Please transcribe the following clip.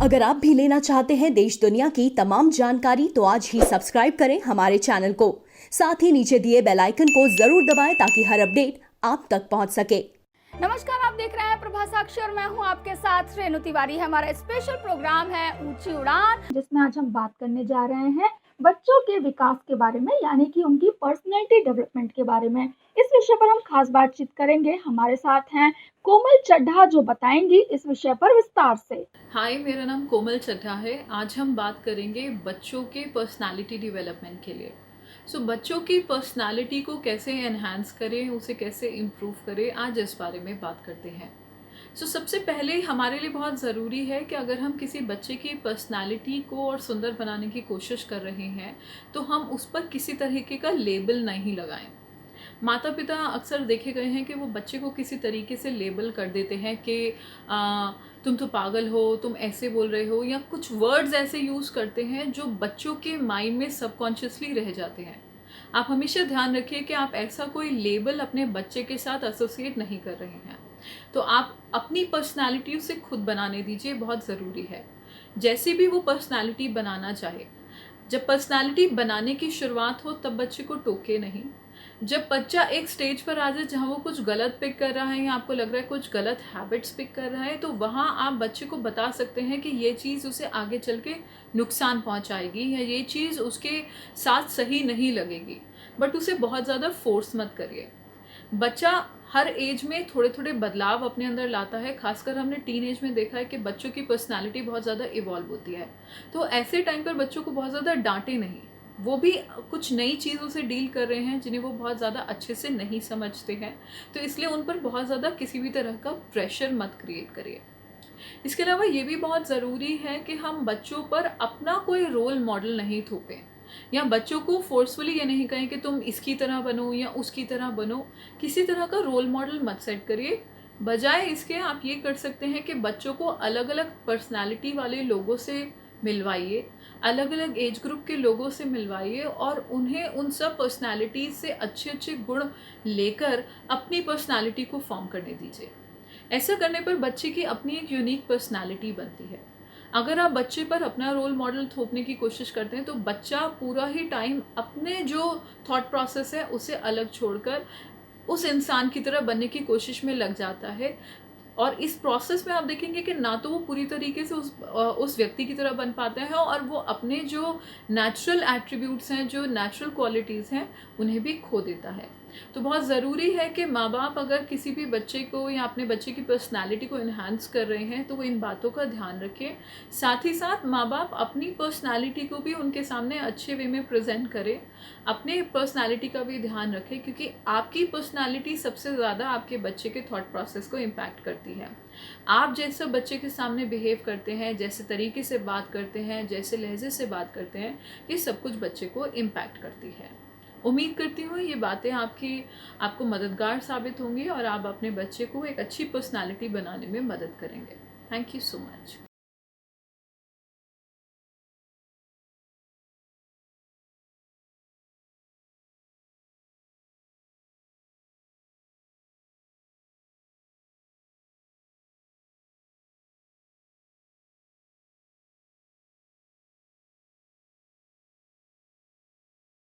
अगर आप भी लेना चाहते हैं देश दुनिया की तमाम जानकारी तो आज ही सब्सक्राइब करें हमारे चैनल को। साथ ही नीचे दिए बेल आइकन को जरूर दबाएं ताकि हर अपडेट आप तक पहुंच सके। नमस्कार, आप देख रहे हैं प्रभा साक्षी और मैं हूं आपके साथ रेणु तिवारी। हमारा स्पेशल प्रोग्राम है ऊंची उड़ान, जिसमें आज हम बात करने जा रहे हैं बच्चों के विकास के बारे में, यानी कि उनकी पर्सनैलिटी डेवलपमेंट के बारे में। इस विषय पर हम खास बातचीत करेंगे। हमारे साथ हैं कोमल चड्ढा, जो बताएंगी इस विषय पर विस्तार से। हाय, मेरा नाम कोमल चड्ढा है। आज हम बात करेंगे बच्चों के पर्सनालिटी डेवलपमेंट के लिए। बच्चों की पर्सनालिटी को कैसे एनहांस करें, उसे कैसे इम्प्रूव करें, आज इस बारे में बात करते हैं। सबसे पहले हमारे लिए बहुत ज़रूरी है कि अगर हम किसी बच्चे की पर्सनालिटी को और सुंदर बनाने की कोशिश कर रहे हैं तो हम उस पर किसी तरीके का लेबल नहीं लगाएं। माता पिता अक्सर देखे गए हैं कि वो बच्चे को किसी तरीके से लेबल कर देते हैं कि तुम तो पागल हो, तुम ऐसे बोल रहे हो, या कुछ वर्ड्स ऐसे यूज़ करते हैं जो बच्चों के माइंड में सबकॉन्शियसली रह जाते हैं। आप हमेशा ध्यान रखिए कि आप ऐसा कोई लेबल अपने बच्चे के साथ एसोसिएट नहीं कर रहे हैं। तो आप अपनी पर्सनालिटी उसे खुद बनाने दीजिए, बहुत ज़रूरी है। जैसी भी वो पर्सनालिटी बनाना चाहे, जब पर्सनालिटी बनाने की शुरुआत हो तब बच्चे को टोके नहीं। जब बच्चा एक स्टेज पर आ जाए जहाँ वो कुछ गलत पिक कर रहा है या आपको लग रहा है कुछ गलत हैबिट्स पिक कर रहा है, तो वहाँ आप बच्चे को बता सकते हैं कि ये चीज़ उसे आगे चल के नुकसान पहुँचाएगी या ये चीज़ उसके साथ सही नहीं लगेगी, बट उसे बहुत ज़्यादा फोर्स मत करिए। बच्चा हर एज में थोड़े थोड़े बदलाव अपने अंदर लाता है। खासकर हमने टीन एज में देखा है कि बच्चों की पर्सनालिटी बहुत ज़्यादा इवॉल्व होती है। तो ऐसे टाइम पर बच्चों को बहुत ज़्यादा डांटे नहीं। वो भी कुछ नई चीज़ों से डील कर रहे हैं जिन्हें वो बहुत ज़्यादा अच्छे से नहीं समझते हैं, तो इसलिए उन पर बहुत ज़्यादा किसी भी तरह का प्रेशर मत क्रिएट करिए। इसके अलावा ये भी बहुत ज़रूरी है कि हम बच्चों पर अपना कोई रोल मॉडल नहीं थोपें, या बच्चों को फोर्सफुली ये नहीं कहें कि तुम इसकी तरह बनो या उसकी तरह बनो। किसी तरह का रोल मॉडल मत सेट करिए। बजाय इसके आप ये कर सकते हैं कि बच्चों को अलग अलग पर्सनालिटी वाले लोगों से मिलवाइए, अलग अलग एज ग्रुप के लोगों से मिलवाइए और उन्हें उन सब पर्सनालिटीज़ से अच्छे अच्छे गुण लेकर अपनी पर्सनालिटी को फॉर्म करने दीजिए। ऐसा करने पर बच्चे की अपनी एक यूनिक पर्सनालिटी बनती है। अगर आप बच्चे पर अपना रोल मॉडल थोपने की कोशिश करते हैं तो बच्चा पूरा ही टाइम अपने जो थॉट प्रोसेस है उसे अलग छोड़कर उस इंसान की तरह बनने की कोशिश में लग जाता है, और इस प्रोसेस में आप देखेंगे कि ना तो वो पूरी तरीके से उस व्यक्ति की तरह बन पाते हैं और वो अपने जो नेचुरल एट्रीब्यूट्स हैं, जो नेचुरल क्वालिटीज़ हैं, उन्हें भी खो देता है। तो बहुत ज़रूरी है कि माँ बाप अगर किसी भी बच्चे को या अपने बच्चे की पर्सनालिटी को इन्हांस कर रहे हैं तो वो इन बातों का ध्यान रखें। साथ ही साथ माँ बाप अपनी पर्सनालिटी को भी उनके सामने अच्छे वे में प्रेजेंट करें, अपने पर्सनालिटी का भी ध्यान रखें, क्योंकि आपकी पर्सनालिटी सबसे ज़्यादा आपके बच्चे के थॉट प्रोसेस को इम्पैक्ट करती है। आप जैसा बच्चे के सामने बिहेव करते हैं, जैसे तरीके से बात करते हैं, जैसे लहजे से बात करते हैं, ये सब कुछ बच्चे को इम्पैक्ट करती है। उम्मीद करती हूँ ये बातें आपको मददगार साबित होंगी और आप अपने बच्चे को एक अच्छी पर्सनालिटी बनाने में मदद करेंगे। Thank you so much.